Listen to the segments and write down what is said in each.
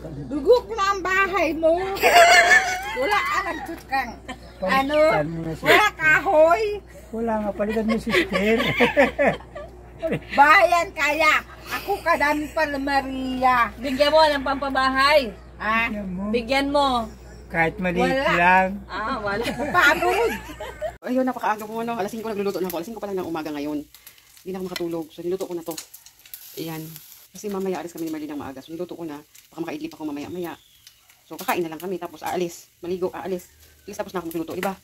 Dugok na ang bahay mo. Wala ka nagtutkang. Ano? Wala kahoy. Wala nga, palitan mo sister. Bayan kaya. Ako kadami pala Maria. Bigyan mo ng pampabahay. Ah, Bigyan mo. Kahit maliit Wala. lang. Wala. pagod. Ayun, napakaaga ko ano. Alas 5 nagluluto na ako. Alas 5 pa lang ng umaga ngayon. Hindi na ako makatulog. So, niluto ko na to. Ayan. Kasi mamaya alis kami ni Marlene ng maaga. So, niluto ko na. Baka makaidlip ako mamaya-maya. So, kakain na lang kami. Tapos, aalis. Maligo, aalis. Alis tapos na ako magluto. Diba?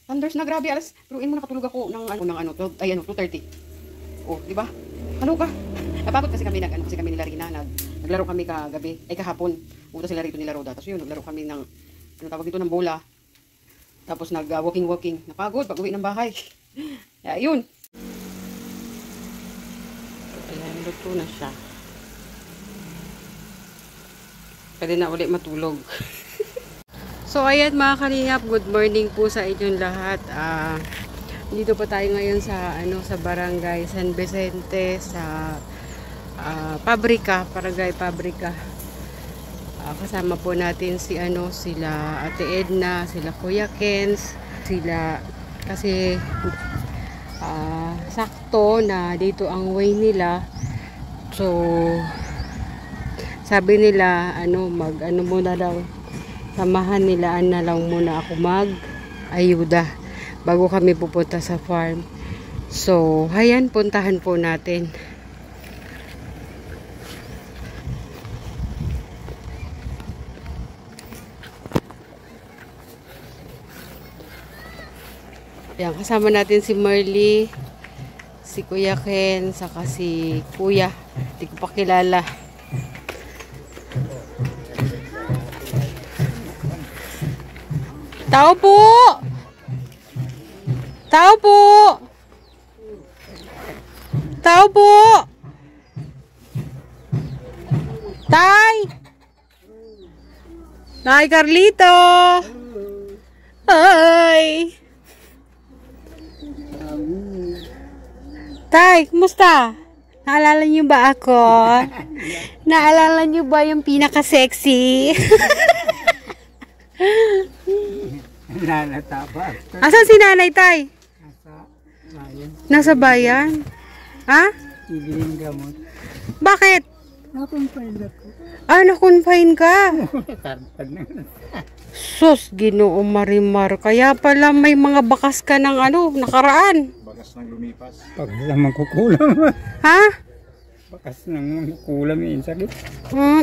Thunders na, grabe. Alas. Pero mo nakatulog ako ng 2:30. Oh, diba? Ano ka? Napagod kasi kami kasi kami nila Rina. Naglaro kami kagabi. Ay, kahapon. Pumunta sila rito nila Roda. Tapos yun, naglaro kami ng, tawag dito, ng bola. Tapos nag-walking. Napagod pag uwi ng bahay. Kaya, yun. Ayan, luto na siya. Pwede na ulit matulog. So, ayan mga kalingap, good morning po sa inyong lahat. Dito pa tayo ngayon sa sa Barangay San Vicente sa Barangay Pabrika. Kasama po natin sila Ate Edna, sila Kuya Kens, sila kasi sakto na dito ang way nila. So sabi nila muna daw, samahan nila na lang muna ako mag-ayuda bago kami pupunta sa farm. So ayan, puntahan po natin. Ayan, kasama natin si Marley, si Kuya Ken, saka si Kuya. Hindi ko pa kilala. Tao po! Tao po! Tao po! Tay! Tay Carlito! Hi! Tay, kumusta? Naalala niyo ba ako? Naalala niyo ba yung pinaka-sexy? Nanatapa. Asan si nanay, Tay? Nasa bayan. Nasa bayan? Ha? Ibiling gamot. Bakit? Nakumpay na po. Na-confine ka? Tartag na. Sus, Ginoo Marimar. Kaya pala may mga bakas ka ng nakaraan. Bakas nang lumipas. Pag naman kukulam. Ha? Bakas naman kukulam yung sakit.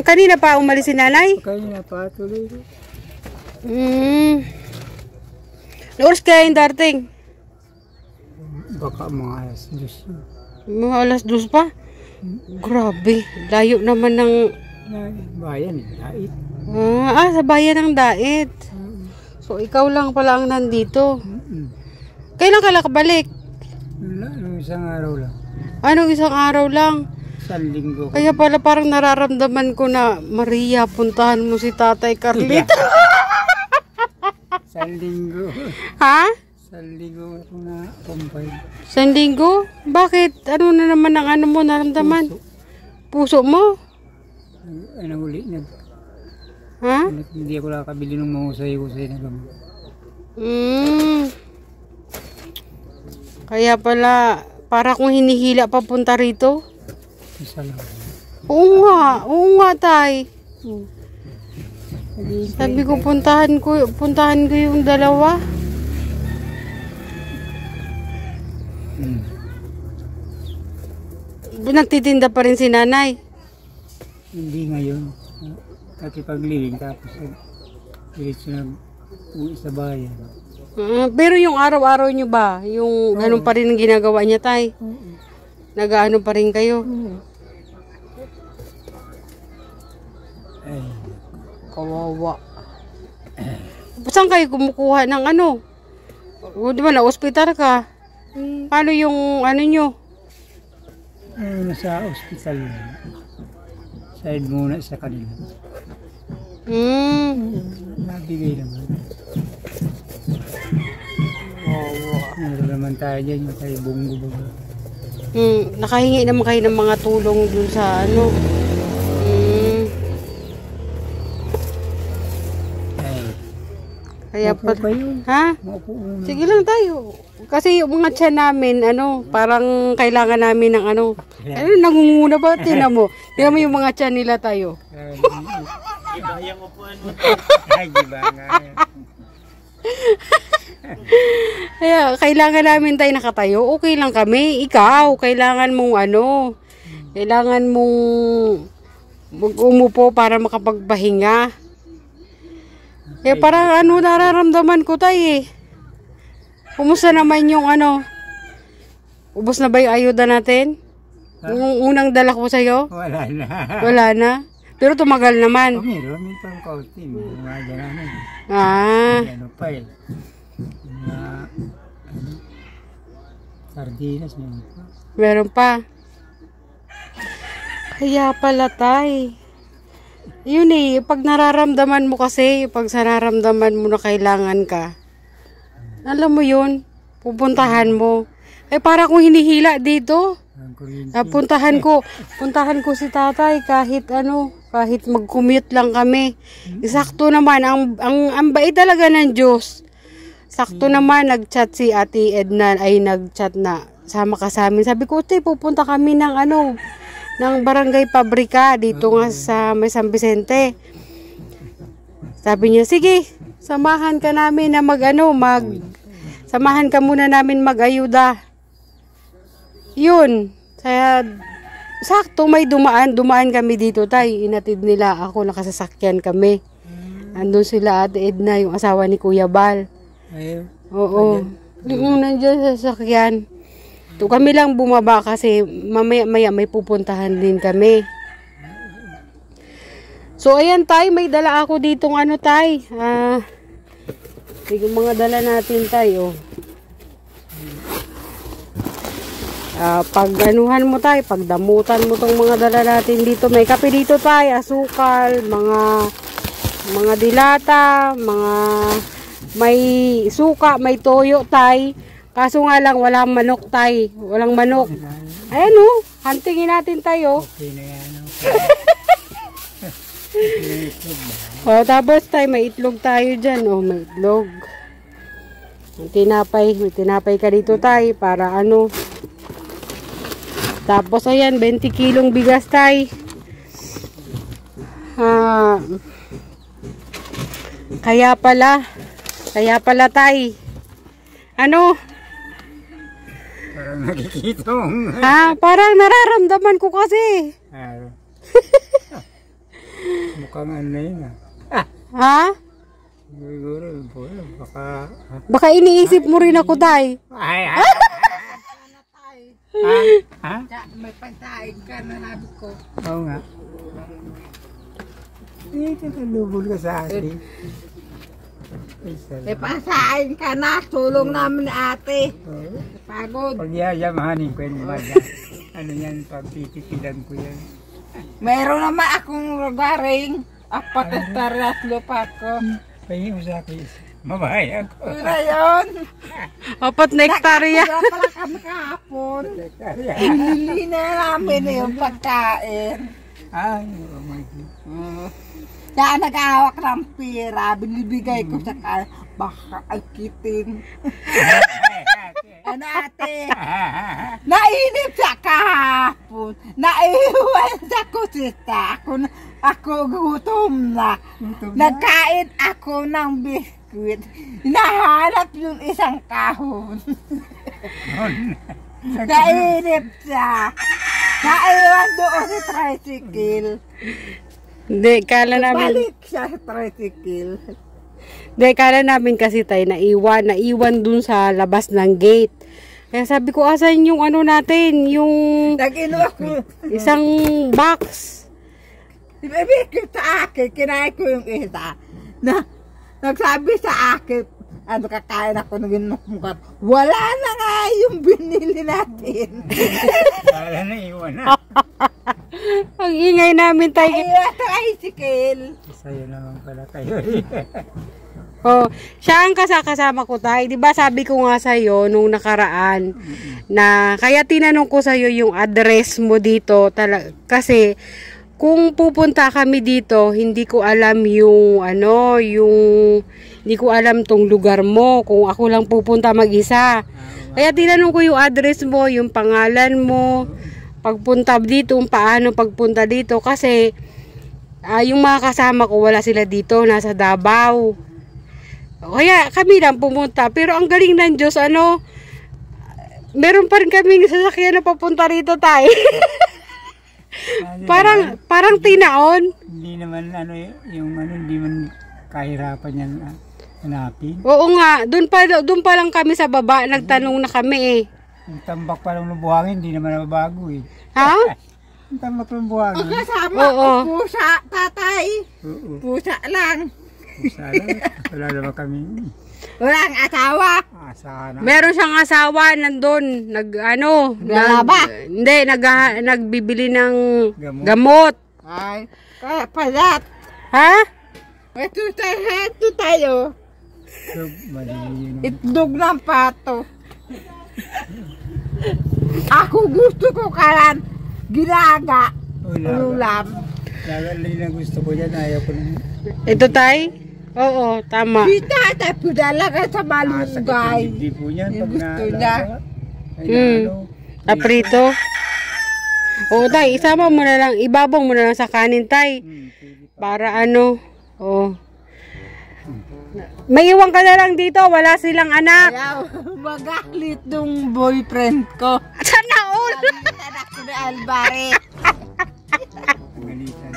Kanina pa umalis si nanay? Kaya na patuloy. Oras kaya yung darating? Baka mga alas 2. Mga alas 2 pa? Grabe. Layo naman ng... Bayan, dait. Sa bayan ng Dait. So, ikaw lang pala ang nandito. Kailan ka nakabalik? Isang araw lang. Anong isang araw lang? Isang linggo. Kaya pala parang nararamdaman ko na, Maria, puntahan mo si Tatay Carlito. Isang linggo. Ha? Isang linggo ako na kumpay. Isang linggo? Bakit? Ano na naman ang mo naramdaman? Puso mo? Ay, nahuli na. Ha? Hindi ako nakabili ng mahusay-husay na gamot. Kaya pala, para kung hinihila papunta rito. Isa lang. Oo nga, Tay. Sabi ko, puntahan ko yung dalawa. Nagtitinda pa rin si nanay. Hindi ngayon. Kasi paglibing tapos diretso na uwi sa bayan. Pero yung araw-araw nyo ba? Yung ganun pa rin ang ginagawa niya, Tay? Nag-ano pa rin kayo? Ay, Kawawa. Saan kayo kumukuha ng di ba na-hospital ka? Paano yung nyo? nasa ospital. Side muna sa kanila. Nabigay naman. Meron naman tayo dyan, yung tayo bunggo. Nakahingi naman kayo ng mga tulong dun sa Kaya Opo pa, kayo. ha? Opo muna. Sige lang tayo. Kasi yung mga tiyan namin, parang kailangan namin ng nangunguna ba? Tingnan mo yung mga tiyan nila tayo. Iba yung upuan mo. Ay, iba nga. Kaya, kailangan namin tayo nakatayo. Okay lang kami. Ikaw, kailangan mong kailangan mong umupo para makapagpahinga. Eh, parang nararamdaman ko tayo eh. Kumusta naman yung ubos na ba yung ayuda natin? Yung unang dala ko sa'yo? Wala na. Wala na. Pero tumagal naman. Meron pang kaunti. Mga namin. Ano pa eh. Mga sardinas meron pa. Meron pa. Kaya pala tay. Yun eh, pag nararamdaman mo kasi, pag nararamdaman mo na kailangan ka, alam mo yun, pupuntahan mo. Eh para kung hinihila dito, puntahan ko si tatay kahit kahit mag-commute lang kami. Sakto naman, ang bait talaga ng Diyos. Sakto naman, nag-chat si Ate Edna, nag-chat na, sama ka sa amin. Sabi ko, pupunta kami ng ng Barangay Pabrika, dito nga sa may San Vicente. Sabi niya, sige, samahan ka namin na samahan ka muna namin mag-ayuda. Yun, kaya sakto may dumaan kami dito tay. Inatid nila ako, nakasasakyan kami. Andun sila Ate Edna, yung asawa ni Kuya Bal. Ayun. Oo. Yung nandiyan sa sasakyan. To kami lang bumaba kasi mamaya may pupuntahan din kami. So ayan tay, may dala ako ditong tay. Yung mga dala natin tayo. Pag mo tay, pagdamutan mo tong mga dala natin dito. May kape dito tay, asukal, mga dilata, may suka, may toyo tay. Kaso nga lang walang manok tay, walang manok. Ayan huntingin natin tayo. Okay na yan. Tapos tay, may itlog tayo dyan. May itlog. May tinapay ka dito tay para Tapos ayan, 20 kilong bigas tay. Kaya pala tay. Parang nakikita mo. Parang nararamdaman ko kasi. Mukhang yun Siguro, baka iniisip mo rin ako tay. May pagkain ka na nabi ko. Oo nga. Talubol ka sa atin. Pasain ka na, tulong namin ni ate. Pagod. Pag yayamahanin ko yan, yan, pagtitipilan ko yan. Meron naman akong lugaring. 4 hektaryas lupa ko. Pahingin mo sa akin. Mabahayan ko. Yun na yun. 4 na hektarya. Wala pala kami kahapon. Binili na namin yung pagkain. Ay, oh my God. Kaya nag-ahawak ng pera, binibigay ko sa kanya, baka akitin. Ate, nainip sa kahapon, naiwan sa kusita, ako gutom na. Nagkain ako ng biskuit, hinahanap yung isang kahon. Nainip siya, naiwan doon sa tricycle. Hindi, kala namin. Balik siya sa tricycle. Hindi, kala namin kasi tayo naiwan dun sa labas ng gate. Kaya sabi ko, asan yung natin, yung Nag-ino ako. isang box. Ibibigay sa akin, kinain ko yung isa. Nagsabi sa akin, kakain ako ng ginukmukat. Wala na nga yung binili natin. Wala na iwan na. Ang ingay namin tayo. Ay, tricycle. Sa'yo naman pala kayo. Siya ang kasama ko tayo. Diba sabi ko nga sa'yo nung nakaraan na kaya tinanong ko sa'yo yung address mo dito. Kasi kung pupunta kami dito, hindi ko alam yung hindi ko alam tong lugar mo. Kung ako lang pupunta mag-isa. Kaya tinanong ko yung address mo, yung pangalan mo, pagpunta dito, paano pagpunta dito. Kasi, yung mga kasama ko, wala sila dito, nasa Davao. Kaya kami lang pumunta. Pero ang galing ng Diyos, meron pa rin kaming sasakyan na papunta rito tayo. parang tinaon. Hindi naman hindi man kahirapan yan hanapin. Oo nga, doon pa lang kami sa baba, nagtanong na kami Yung tambak pa lang ng buhangin, hindi naman nababago eh. Ha? Yung tambak ng buhangin. Ang kasama Oo. ko pusa, tatay. Oo. Pusa lang. Sana, wala naman kami. Walang asawa. Sana. Meron siyang asawa nandun, hindi, nagbibili ng gamot. Ay, kaya palat. Ha? Ito tayo. So, mali yun. Itlog ng pato. Ako gusto ko kalan ginaga. Ulam. Lagali na gusto ko yan, ayaw ko na. Ito tay? Oo, tama. Si tatay pudalaga sa malunggay. Hindi po yan. Yung Pag gusto niya. Aprito. Oo tay, isama mo na lang, ibabong mo na lang sa kanin tay. Para oh. May iwan ka na lang dito, wala silang anak. Ayaw, magalit nung boyfriend ko. Sana all. Anak ko na Alvarez. Pagalitan.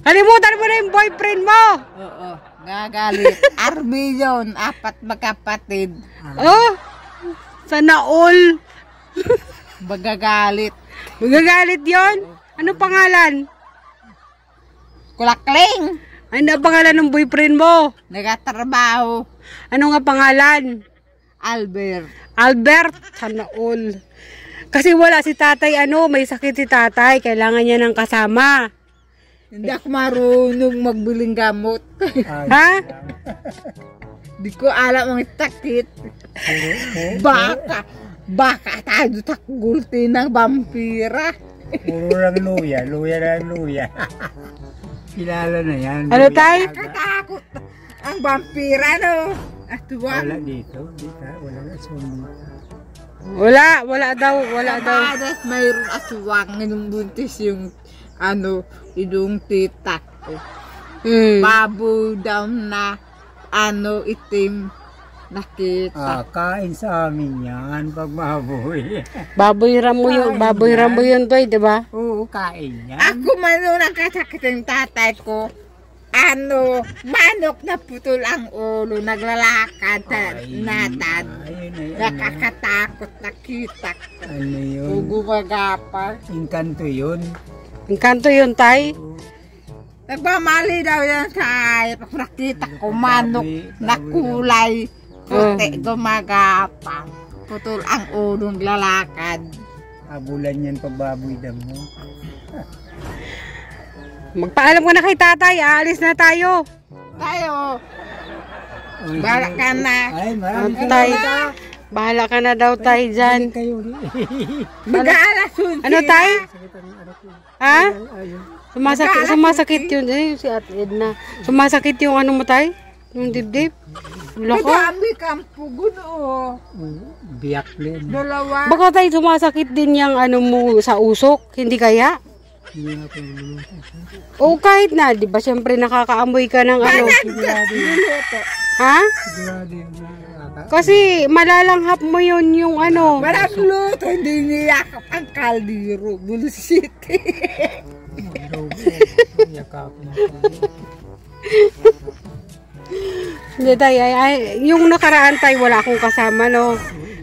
Kalimutan mo na yung boyfriend mo. Oo, gagalit. Army yun, 4 magkapatid. Oh, sana all. Magagalit. Magagalit yon. Ano pangalan? Kulakling. Ano ang pangalan ng boyfriend mo? Nagatrabaho. Ano nga pangalan? Albert. Albert, sana all. Kasi wala si tatay, may sakit si tatay. Kailangan niya ng kasama. Hindi ako marunong magbiling gamot. Ha? Di ko alam ang sakit. Baka tayo takgulti ng vampira. Puro lang luya lang luya. Kilala na yan. Ano tay? Katakot ang vampira, no? Atuwa. Wala dito. Wala na sumama. Wala daw. Kapadas mayroon aswang ng buntis yung idong tita ko. Baboy daw na itim nakita. Kain sa amin yan pag maboy. Baboy ramo yun toy, di ba? Oo, kain yan. Ako man nung nakasakit yung tatay ko, manok na putol ang ulo, naglalakad sa natad. Nakakatakot, nakita ko. Ano yun? Gumagapal. Inkanto yun. Inkanto yun, tay? Nagmamali daw yan sa pag nakita ko manok na kulay. Puti, gumagapal. Putol ang ulo, lalakad. Abulan yan pagbaboy damo. Magpaalam ka na kay tatay, aalis na tayo. Tayo. Bahala ka na. Ay, marami Tay, bahala ka na daw tay dyan. kayo. Mag-aalasun Ano tay? Ha? Sumasakit yun. Si Ate Edna. Sumasakit yung mo tay? Yung dibdib? Loko. Madami kang pugon, oh. Biyak din. Dalawa. Baka tay sumasakit din yung mo sa usok. Hindi kaya? Hindi nga po yung O kahit na, di ba siyempre nakakaamoy ka ng Luluto. Ha? sigurado yung Kasi malalanghap mo yun yung Walang luto, hindi niyakap ang kaldero. Bullshit. yakap mo. Hindi tay, yung nakaraan tay, wala akong kasama no.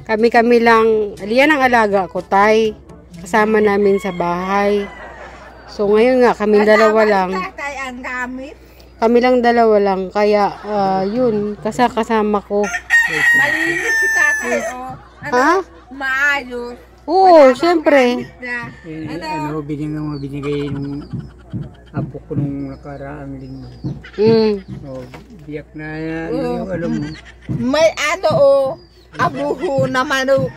Kami lang, yan ang alaga ko tay. Kasama namin sa bahay. So ngayon nga, kami dalawa lang. Tatay ang gamit. Kami lang dalawa lang. Kaya, yun, kasama ko. Malinis si tatay, oh. Ha? Maayos. Oo, syempre. Binigay nung apo ko nung nakaraang linggo. Biyak na yung alam mo. May abuho na manok.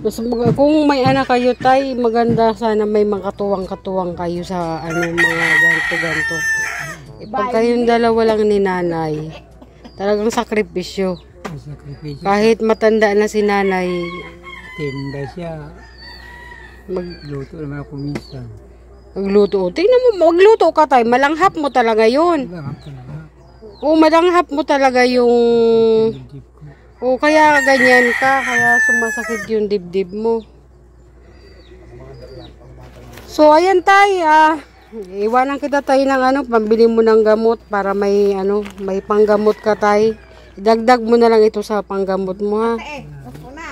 Kung may anak kayo, tay, maganda sana may makatuwang-katuwang kayo sa mga ganto-ganto. Pag kayong dalawa lang ni nanay, talagang sakripisyo. Sakripisyo. Kahit matanda na si nanay, Tinda siya. Magluto naman ako minsan. magluto. Tingnan mo, magluto ka, tay. Malanghap mo talaga yun. Langap ka na. O, malanghap mo talaga yung... Dibdib ko. O, kaya ganyan ka, kaya sumasakit yung dibdib mo. So, ayan tay, iwanan kita tay ng pambili mo ng gamot para may panggamot ka tay. Idagdag mo na lang ito sa panggamot mo ha. Opo na.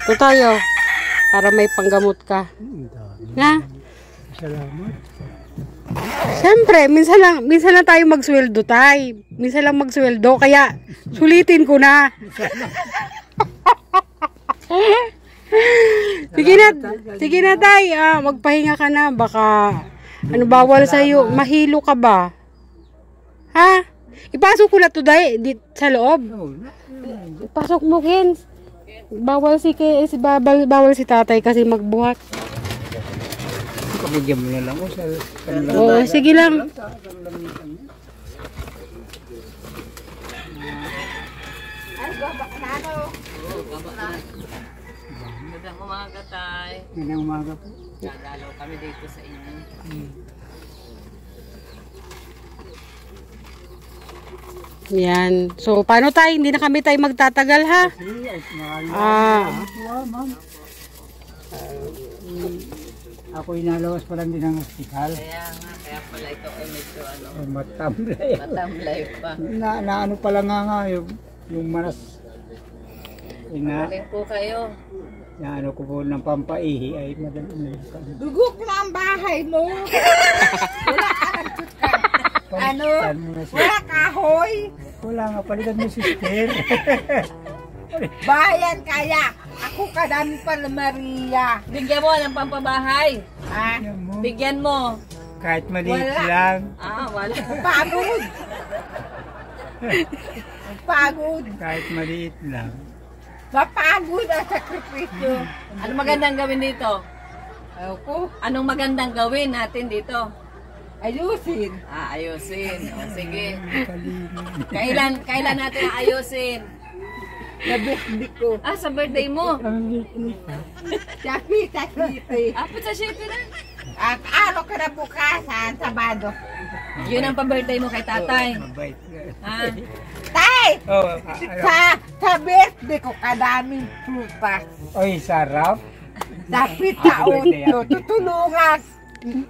Ito tayo, para may panggamot ka. Na? Salamat. Siyempre, minsan lang tayo magsweldo tay. Minsan lang magsweldo, kaya sulitin ko na. Sige na tay, magpahinga ka na. Baka, bawal sa'yo. Mahilo ka ba? Ha? Ipasok ko na to day, sa loob. Ipasok mo, Ken. Bawal si tatay kasi magbuhat. Pamigyan mo na lang ako sa Oo, sige lang. Magandang umaga, tay. Ngayong umaga po. Nagalaw kami dito sa inyo. Yan. So, paano tayo? Hindi na kami tayo magtatagal ha? Ako inalawas pa lang din ng hospital. Kaya pala ito ay medyo Matamlay. matamlay pa. Ano pa lang nga yung manas. Galing po kayo. Ano ko po ng pampaihi ay madali. Dugok na ang bahay mo. Wala ka nagsuka. Wala kahoy. Wala nga, palitan mo sister. Bayan kaya. Ako kadami pala Maria. Bigyan mo ng pampabahay. Ha? Bigyan mo. Kahit maliit Wala. lang. Wala. Pagod. Pagod. Kahit maliit lang. Mapagod ang sakripisyo. Ano magandang gawin dito? Ako, Anong magandang gawin natin dito? ayusin. Ayusin. O, sige. Kailan natin ayusin? Nabisdi ko. Sa birthday mo. Sapi, Apo sa shit na. At araw ka na bukasan, Sabado. Yun ang pa-birthday mo kay tatay. Mabait. Ha? Tay! Oh, Sa birthday ko, kadaming prutas. oy, sarap. Dapat taon to, tutulungan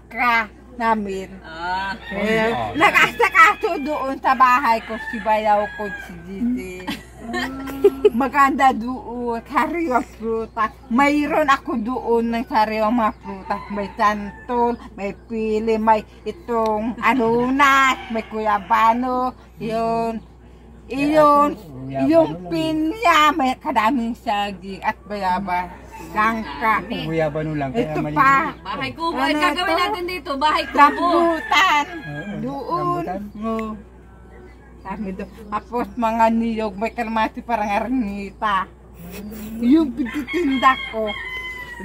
ka namin. Nag-asakaso doon sa bahay ko, si Bayaw ko, si Gigi. Maganda doon, sariwang prutas. Mayroon ako doon ng sariwang mga prutas. May santol, may pili, may itong anunas, may kuyabano, yun. Yung pinya, may kadaming saging at bayabas. Langka. Guyabano lang, kaya Ito maliit. pa. Bahay kubo. Ano Ay, gagawin to? natin dito. Bahay kubo. Rambutan. Doon. Rambutan? Oo. Sabi doon. Tapos mga niyog, may kalmati parang arnita. Yung pititinda ko.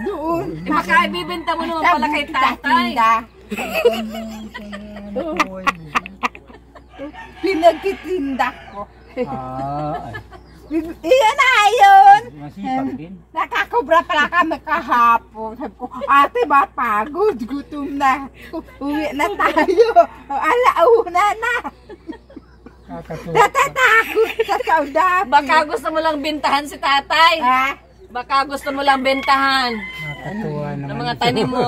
Doon. Baka ibibenta mo naman pala kay tatay. Pinagtitinda ko. Ay, Iyan na yun. masipag din. Nakakobra pala kami kahapon. Sabi ko, ate mapagod, gutom na. Uwi na tayo. Alauna na. Nakakatuwa. Natatakot sa saudade. Baka gusto mo lang bentahan si tatay. Ha? Baka gusto mo lang bentahan Nakakatuwa naman. ng mga tanim mo.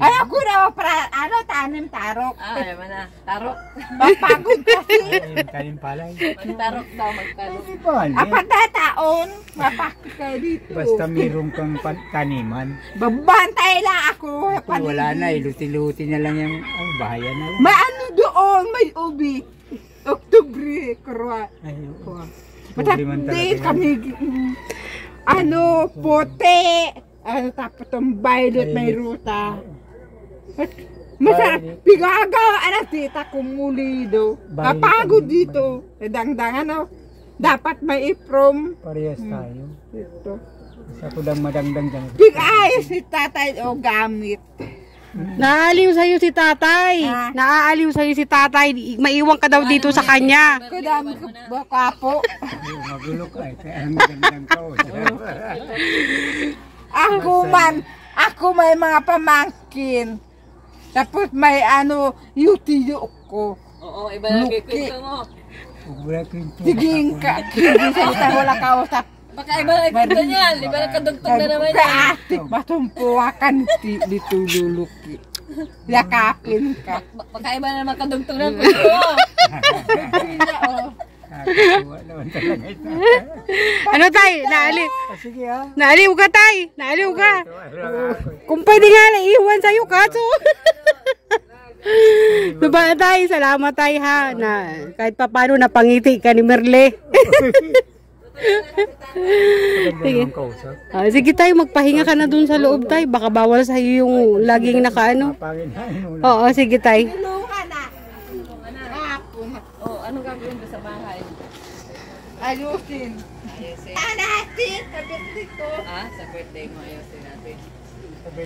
Ay, ako na, tanim tarok. Ayaw mo na. Tarok. Mapagod kasi. Ayun, tanim palay. Magtarok daw, magtarok. Apat na taon, mapakit kayo dito. Basta mayroon kang taniman. Babantay lang ako. Wala na, iluti-luti na lang yung bahayan na lang. May ano doon, may ubi. Oktubre, kurwa. Ay, pobre man talaga Matapos yan. kami, puti. Tapos ang violet may ruta. Masarap. Pigaga, tita kong muli do. Violet Napagod ang- dito. Dangdang Dapat may iprom. Parehas tayo. Ito. Isa ko lang madangdang dyan. Bigay si tatay o gamit. Naaaliw sa'yo si tatay. Ah. Naaaliw sa'yo si tatay. Maiwan ka daw dito sa kanya. Kadami ko baka po. Magulo ka eh. Kaya ang magandang taon. Ako may mga pamangkin. Tapos may yutiyo ko. Oo, iba na kikwento mo. Siging ka. Siging salita wala kausap. Baka iba na kikwento niyan. Iba na kadugtog na naman yan. Kaatik masumpuakan dito luluki. Yakapin ka. Baka iba na naman kadugtog na kwento mo. Nakakatuwa naman talaga ito. Ano tay? Naaliw. Sige ha. Naaliw ka tay. Naaliw ka. Kung pwede nga iiwan sa'yo kaso. Diba tay? Salamat tay ha. Na kahit pa paano napangiti ka ni Merle. Sige. Sige tayo, magpahinga ka na dun sa loob tay. Baka bawal sa'yo yung laging nakaano. Oo, sige tay. Oh, anong gagawin ko sa bahay? Ayusin. Anatin! Kapit dito. Ah, sa birthday mo ayusin natin.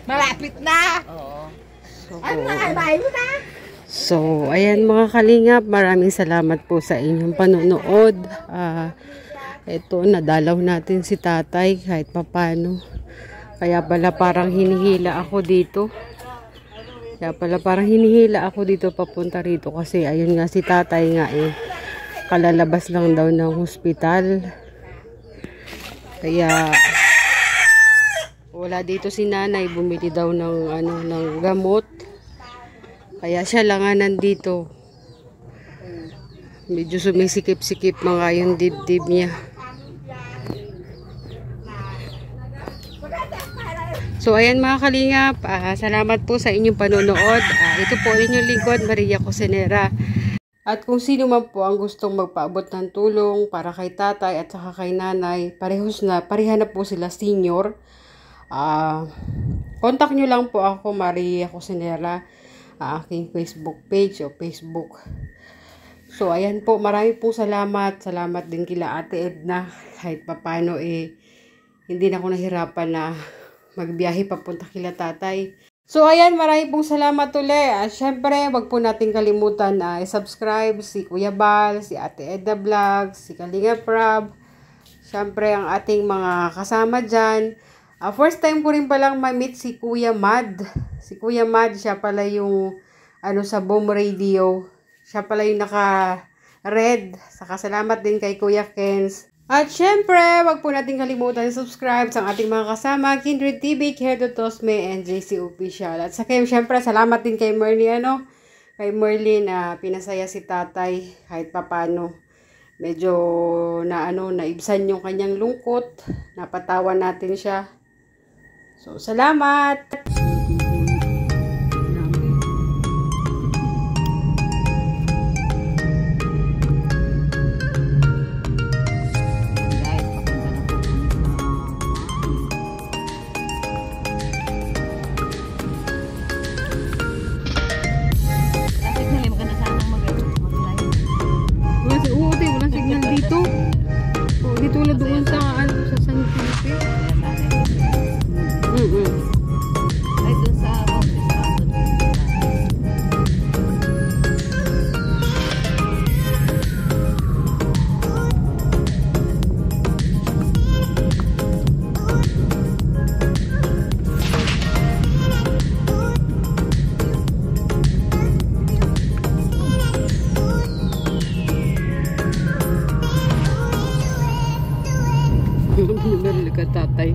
Malapit na. Oo. Ano na? Bahay mo na. So, ayan mga kalingap, maraming salamat po sa inyong panonood. Ito, nadalaw natin si tatay kahit papano. Kaya pala parang hinihila ako dito. Papunta rito kasi ayun nga si tatay nga kalalabas lang daw ng hospital. Kaya wala dito si nanay, bumili daw ng gamot. Kaya siya lang nga nandito. Medyo sumisikip-sikip mga yung dibdib niya. So ayan mga kalingap, salamat po sa inyong panonood. Ito po inyong lingkod, Maria Cosenera. At kung sino man po ang gustong magpaabot ng tulong para kay tatay at saka kay nanay, pareha na po sila senior. Contact nyo lang po ako, Maria Cosenera, aking Facebook page o Facebook. So ayan po, marami po salamat. Salamat din kila Ate Edna. Kahit papano hindi na ako nahirapan na magbiyahe papunta kila tatay. So ayan, marami pong salamat ulit. Syempre, wag po natin kalimutan na i-subscribe si Kuya Bal, si Ate Edna Vlog, si Kalinga Prab. Syempre, ang ating mga kasama dyan. First time ko rin palang ma-meet si Kuya Mad. Si Kuya Mad, siya pala yung sa Boom Radio. Siya pala yung naka-red. Saka salamat din kay Kuya Kens. At syempre, wag po natin kalimutan subscribe sa ating mga kasama, Kindred TV, Kerdo Tosme, and JC Official. At sa syempre, salamat din kay Merlin, kay Merlin na pinasaya si tatay kahit papano. Medyo naibsan yung kanyang lungkot, napatawa natin siya. So, salamat! Meron ka tatay.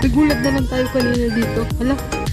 Nagulat na lang tayo kanina dito. Hala.